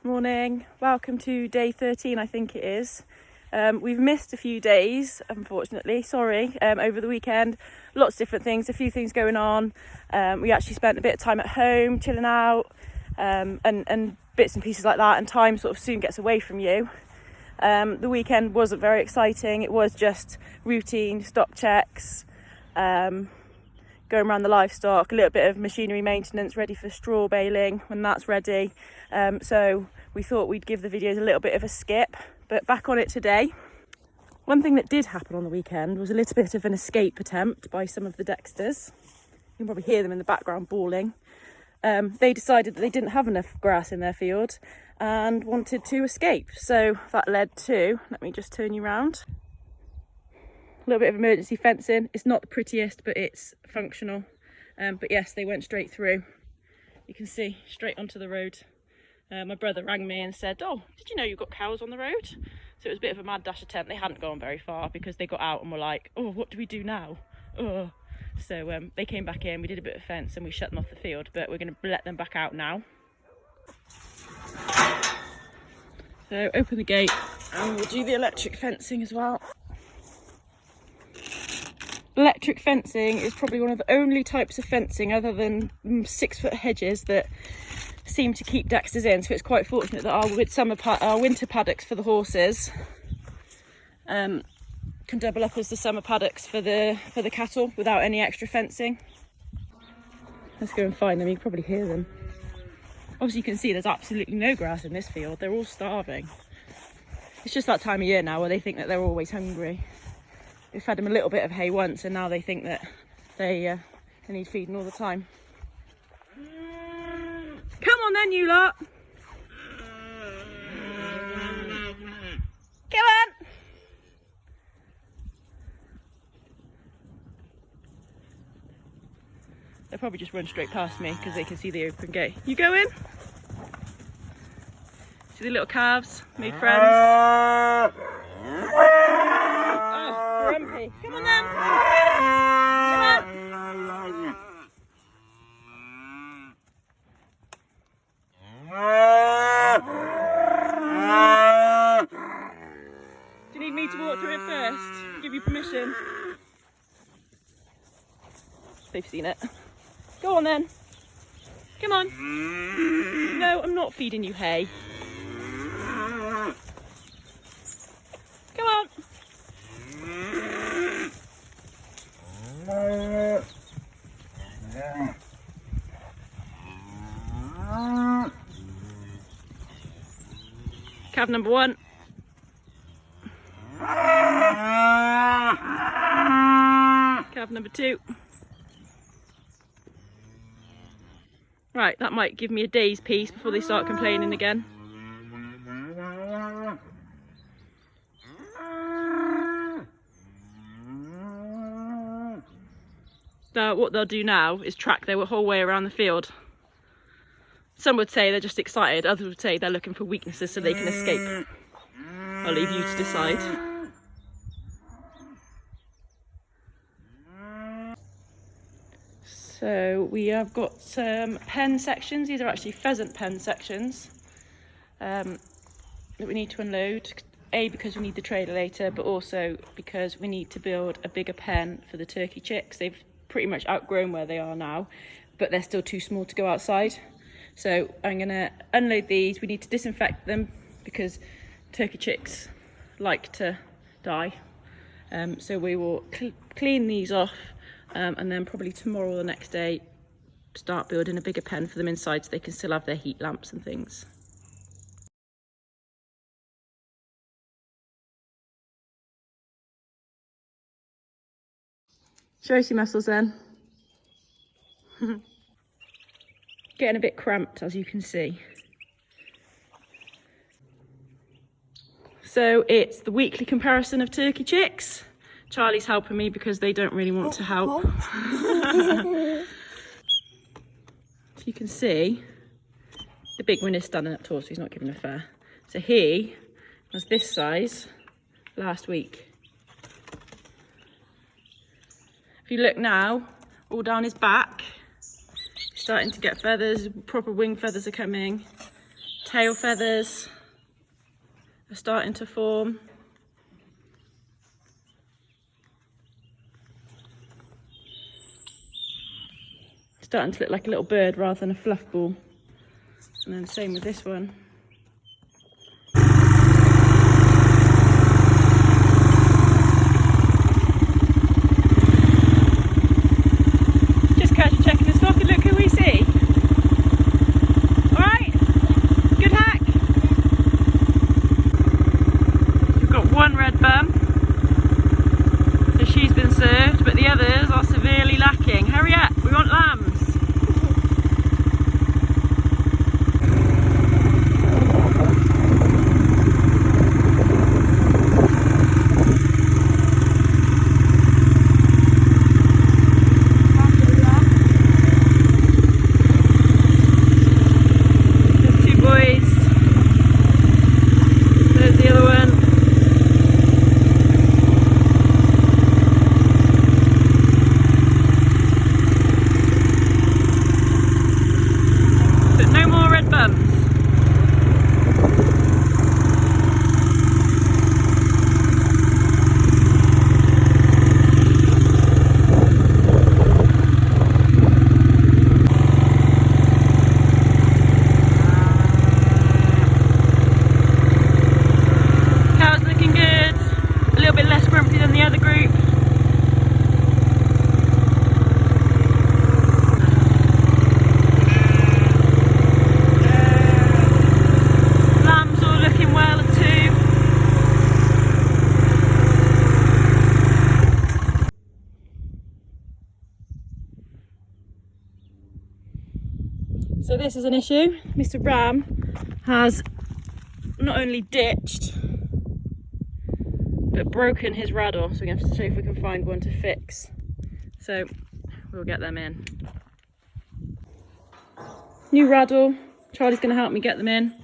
Morning, welcome to day 13 I think it is. We've missed a few days unfortunately, sorry, over the weekend. Lots of different things, a few things going on. We actually spent a bit of time at home chilling out, and bits and pieces like that, and time sort of soon gets away from you. The weekend wasn't very exciting, it was just routine stock checks, going around the livestock, a little bit of machinery maintenance ready for straw baling when that's ready. So we thought we'd give the videos a little bit of a skip, but back on it today. One thing that did happen on the weekend was a little bit of an escape attempt by some of the Dexters. You can probably hear them in the background bawling. They decided that they didn't have enough grass in their field and wanted to escape. So that led to, let me just turn you around. A little bit of emergency fencing. It's not the prettiest, but it's functional. But yes, they went straight through. You can see straight onto the road. My brother rang me and said, "Oh, did you know you've got cows on the road?" So it was a bit of a mad dash attempt. They hadn't gone very far because they got out and were like, "Oh, what do we do now?" Oh. So they came back in, we did a bit of fence and we shut them off the field, but we're going to let them back out now. So open the gate and we'll do the electric fencing as well. Electric fencing is probably one of the only types of fencing other than 6-foot hedges that seem to keep Dexters in, so it's quite fortunate that our winter paddocks for the horses can double up as the summer paddocks for the cattle without any extra fencing. Let's go and find them. You can probably hear them. Obviously you can see there's absolutely no grass in this field. They're all starving. It's just that time of year now where they think that they're always hungry. We fed them a little bit of hay once and now they think that they need feeding all the time. Come on then, you lot! Come on! They'll probably just run straight past me because they can see the open gate. You go in? See the little calves made friends? Oh, grumpy. Come on then! Come on! Do you need me to walk through it first? Give you permission? They've seen it. Go on then. Come on. No, I'm not feeding you hay. Come on. Calf number 1. Calf number 2. Right, that might give me a day's peace before they start complaining again. So what they'll do now is track their whole way around the field. Some would say they're just excited, others would say they're looking for weaknesses so they can escape. I'll leave you to decide. So we have got some pen sections. These are actually pheasant pen sections that we need to unload. A, because we need the trailer later, but also because we need to build a bigger pen for the turkey chicks. They've pretty much outgrown where they are now, but they're still too small to go outside. So I'm going to unload these. We need to disinfect them because turkey chicks like to die. So we will clean these off and then probably tomorrow or the next day start building a bigger pen for them inside so they can still have their heat lamps and things. Show us your muscles then. Getting a bit cramped, as you can see. So it's the weekly comparison of turkey chicks. Charlie's helping me because they don't really want to help. So you can see the big one is standing up tall, so he's not giving a fair. So he was this size last week. If you look now, all down his back, starting to get feathers, proper wing feathers are coming. Tail feathers are starting to form. Starting to look like a little bird rather than a fluff ball. And then same with this one. Just casually checking the stock and look who we see. Alright, good hack. We've got one red bum. So she's been served, but the others are severely lacking. Hurry up, we want lambs. So this is an issue. Mr. Ram has not only ditched but broken his raddle, so we're going to have to see if we can find one to fix. So we'll get them in. New raddle. Charlie's going to help me get them in.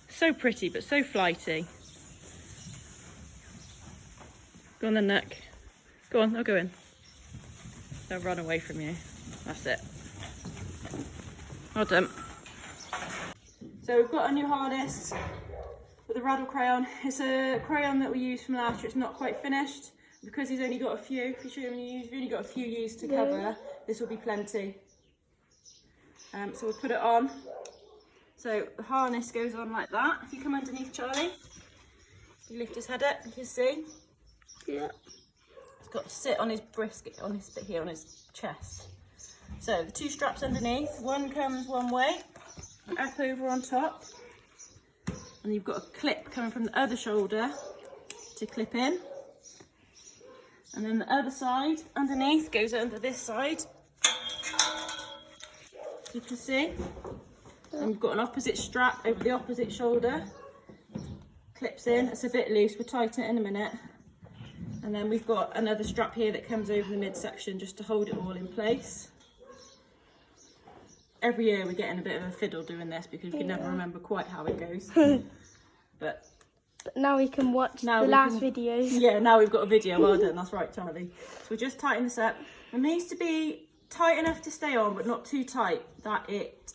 So pretty but so flighty. Go on then, Nick. Go on, I'll go in. They'll run away from you. That's it. Well done. So we've got a new harness with a raddle crayon. It's a crayon that we used from last year. It's not quite finished. Because he's only got a few, if you show him you've only got a few years to cover, this will be plenty. So we'll put it on. So the harness goes on like that. If you come underneath Charlie, you lift his head up, you can see. Yeah. Got to sit on his brisket, on his bit here, on his chest. So the two straps underneath, one comes one way, up over on top, and you've got a clip coming from the other shoulder to clip in, and then the other side underneath goes under this side, as you can see, and you've got an opposite strap over the opposite shoulder, clips in. It's a bit loose, we'll tighten it in a minute. And then we've got another strap here that comes over the midsection just to hold it all in place. Every year we're getting a bit of a fiddle doing this because we can never remember quite how it goes. But now we can watch the last videos. Yeah, now we've got a video. Well done, that's right, Charlie. So we'll just tighten this up. It needs to be tight enough to stay on, but not too tight that it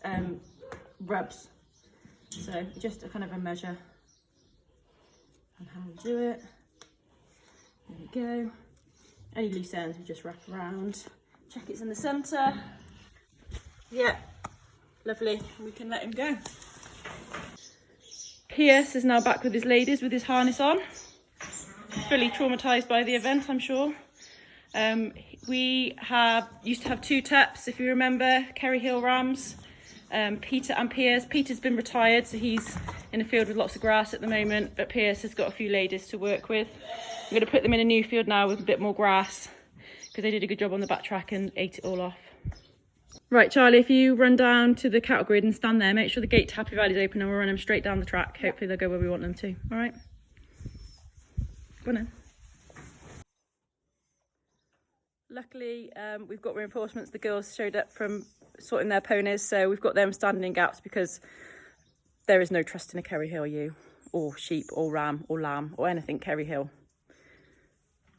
rubs. So just a kind of a measure on how we do it. There we go. Any loose ends we just wrap around. Check it's in the centre. Yeah, lovely. We can let him go. Pierce is now back with his ladies with his harness on. Fully traumatised by the event, I'm sure. We used to have two taps, if you remember, Kerry Hill Rams, Peter and Pierce. Peter's been retired, so he's in a field with lots of grass at the moment, but Pierce has got a few ladies to work with. I'm going to put them in a new field now with a bit more grass because they did a good job on the back track and ate it all off. Right, Charlie, if you run down to the cattle grid and stand there, make sure the gate to Happy Valley's open and we'll run them straight down the track. Hopefully they'll go where we want them to. All right? Go on then. Luckily, we've got reinforcements. The girls showed up from sorting their ponies, so we've got them standing in gaps because there is no trust in a Kerry Hill ewe or sheep or ram or lamb or anything Kerry Hill.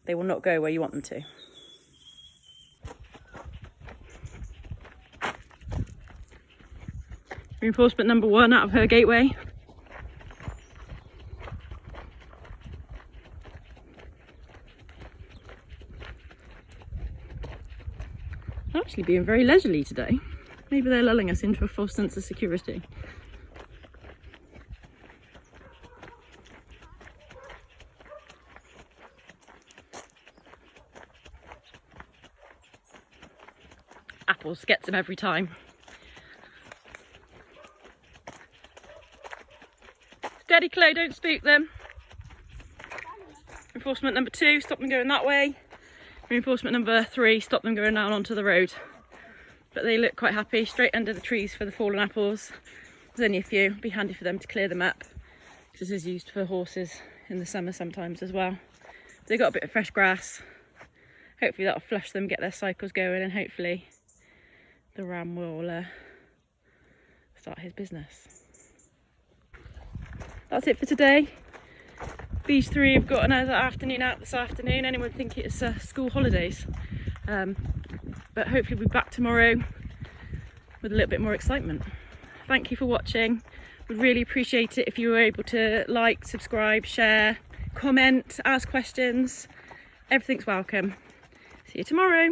They will not go where you want them to. Reinforcement number 1 out of her gateway. They're actually being very leisurely today. Maybe they're lulling us into a false sense of security. Apples gets them every time. Steady, Chloe, don't spook them. Reinforcement number 2, stop them going that way. Reinforcement number 3, stop them going down onto the road. But they look quite happy, straight under the trees for the fallen apples. There's only a few, it'd be handy for them to clear them up. This is used for horses in the summer sometimes as well. They've got a bit of fresh grass. Hopefully that'll flush them, get their cycles going, and hopefully the ram will start his business. That's it for today. These 3 have got another afternoon out this afternoon. Anyone think it's school holidays? But hopefully we'll be back tomorrow with a little bit more excitement. Thank you for watching. We'd really appreciate it if you were able to like, subscribe, share, comment, ask questions. Everything's welcome. See you tomorrow.